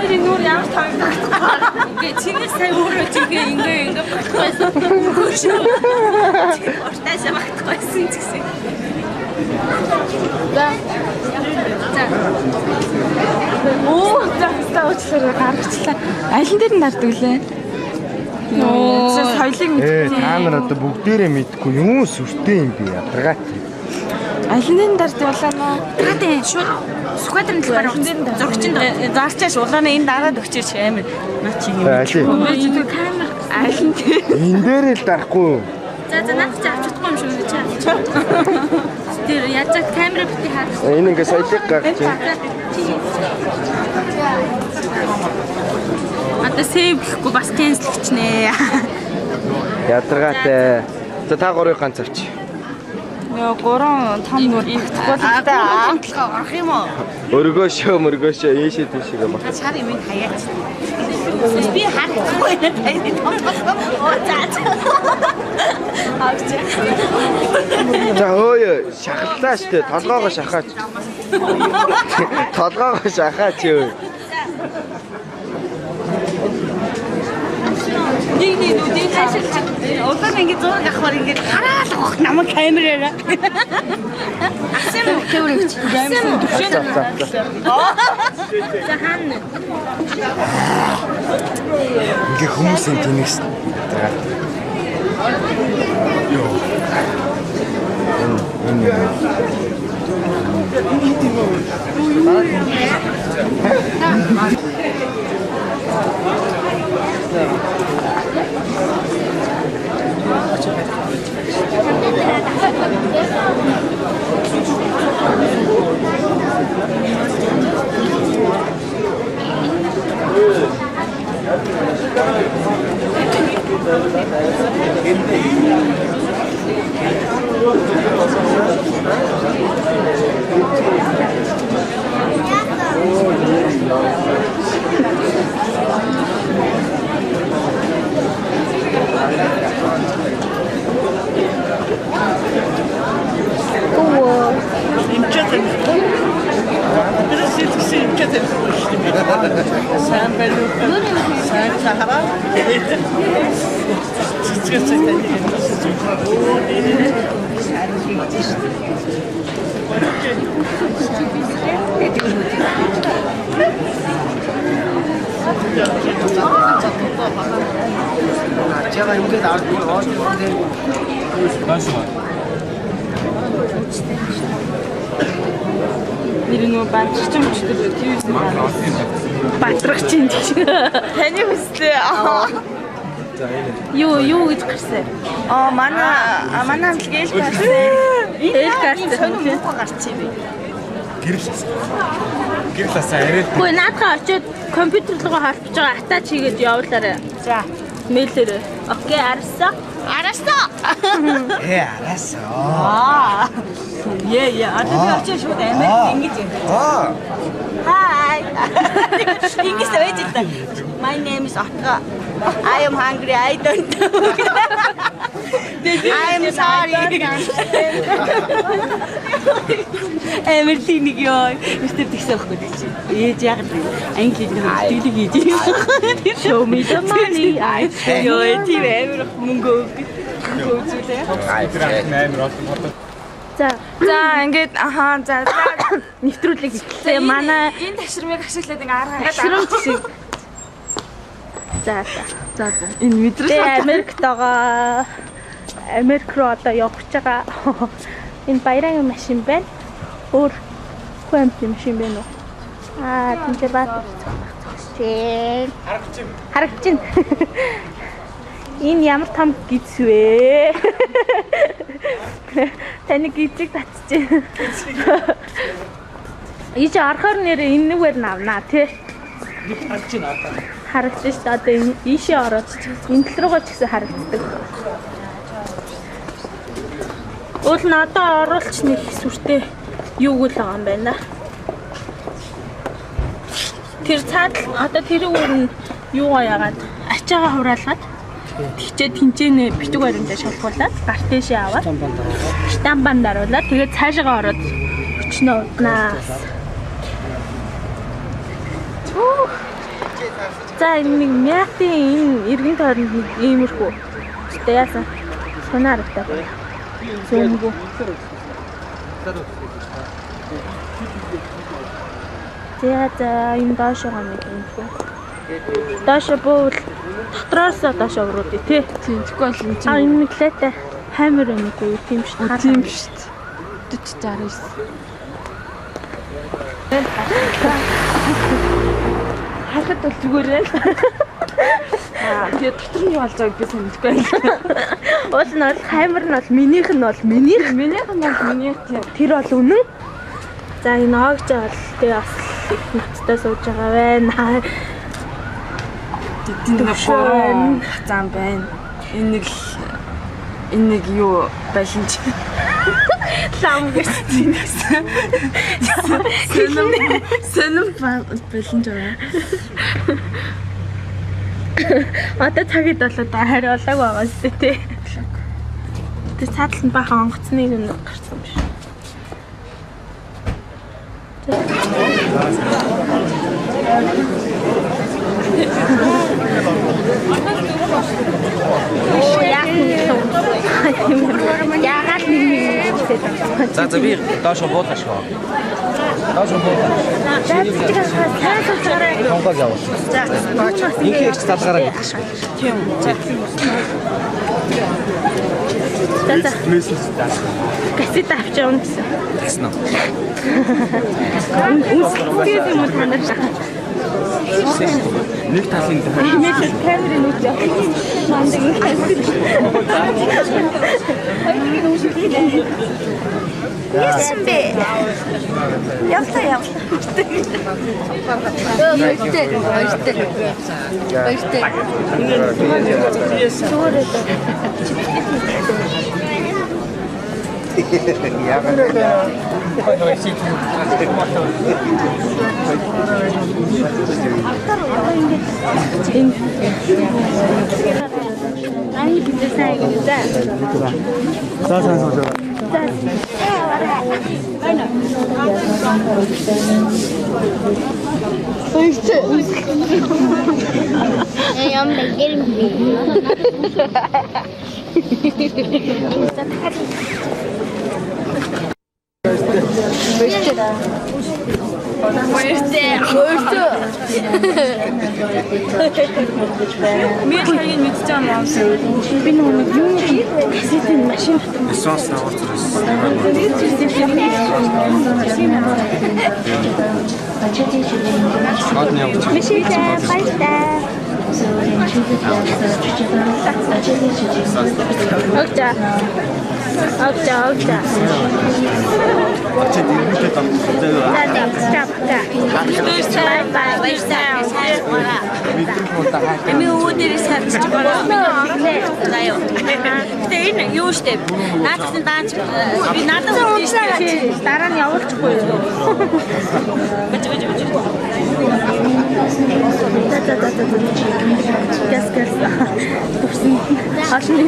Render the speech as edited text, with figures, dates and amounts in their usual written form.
хоёрын нүур ямар тавигдах. Ингээ чиний сая өөрөө чигээ ингээ багтахбайсан. Уртаашаа багтахбайсан ч гэсэн. За. Оо, таачлаа гаргачлаа. Алин дээр нь нарддаг лээ. Оо, соёлыг мэдээ. Та нар одоо бүгдээрээ мэдгүй юм уу сүртэй юм би ядаргаа. Алин дээр нь дарддаг болоо нөө. Таатай шууд Сүхбаатарын талбаар зурагчинд зарчааш улаана энэ дараад өгчөөч амар наа чи юм. Камер алин дээр. Энэ дээр л дарахгүй. За наад чи авч чадахгүй юм шүү чи. Тэр яаж камера бити харах. Энэ ингээ соёлыг гаргаж байна. Одоо сейв гэхгүй бас кэнслэгчнэ. Ядаргаатай. За та гурыг ганц авч. Нөө 3 5 нүур багтахгүй л да. Орох юм уу? Өргөөшөө ийшээ тийшээ баг. Шар юм хаяач. Би харахгүй байна. За өөе шахаллаа штэ толгоогоо шахаач. Толгоогоо шахаач юу. Нэг үдийн хашиг улаан ингэ зураг авахар ингэ хараал авах намайг камераараа. Асан камерыг камер төвшин. За хаана. Ингээ хүмүүсийн тэнэгс. Йоо. 제가 여기 나왔고 어디인데 Нэр нөө баатарчин өчтөр телевиз баатарчин гэж. Таны хүслээ. Юу гэж гарсан? Манай амтлаг ээлж гарсан. Ээлж гарсан. Сонир муу гарсан би. гэрэлээс арай. Хөөе наадхаа очиод компьютер руу харчж байгаа атач хийгээд явуулаарай. За. Мэйлээрээ. Окей, арсан. Арасаа. 알았어. Одоо очиж шууд Америк ингэж юм. Hi. Ингэж байж та. My name is Atga. I am hungry. I don't know. I am sorry. Everything ёо. Мистер тэгсэхгүй чи. Ээж яг англи хэлийг хийж. Show me the money. Ёо тийм амар мөнгө үзүүлээ. За ингээд за нэвтрүүлэг ихлээ. Манай энэ ташрамыг ашиглаад ингээ арга хашрамч шиг. За. Энэ мэдрэл Америкт байгаа. Америк руу одоо явж байгаа. Энэ баярын машин байна. Өөр хэмт машин байна уу? Тэнцэр бат. Харагчин. Энэ ямар том гиз вэ? Таны гизийг татчихжээ. Ич арахаар нэр энэ нүгээр навнаа тий. Харагдаж шүү дээ. Одоо ийшээ ороод энэ тал руугаа ч гэсэн харагддаг. Уул нь одоо оруулч нэг сүртэй юу гэл байгаа юм байна. Тэр цаад одоо тэр өөр нь юугаа яагаад ачаагаа хураалгаад тэгчээ тэнцэнэ битэг баримтаа шалгуулад гарт дэшээ аваад штамбан даруулаад тэгээд цаашаа ороод өчнөө уднаас. За энэ нэг мятын энэ эргэн тойронд нэг иймэрхүү. Тэ яасан. Сонартай байна. Зөмгөө. За энэ доош байгаа нэг юм хөө. Доош буул дотроос доош өрөөд тий. Тэгэхгүй бол энэ чинь. Энэ нэг лээтэй хаймар юм уу тийм шүү дээ. Тийм шүү дээ. 40 Хахад бол зүгээр ээ. Тэгээд дотор нь юу болж байгааг би санахгүй байна. Уул нь бол хаймар нь бол минийх нь бол минийх тийм. Тэр бол үнэн. За энэ оогч бол тэгээ бас их ноцтой сууж байгаа байна. Тэдний бороо хацаан байна. Энэ нэг юу байлинч. Лам гэсэн. Сэнэм байлинч аа. Одоо цагид болоод харь болоог байгаа шүү дээ. Тэр цааталд бахан онгоцны юм гарсан биш. Яагаад нэг За би доош буулгаж шоо. Доош буулгаж. Хонгол яваа. Инхи их залгаараа гэдэг шиг. тийм. Кассет авчаа унтсан. Тэгсэн үү? Үсгээд юм уу танаас. Нэг талын Нэг камерын үгүй. Яасан бэ? Явлаа. Дараа нь явуулчихгүй юу? Газ. Олны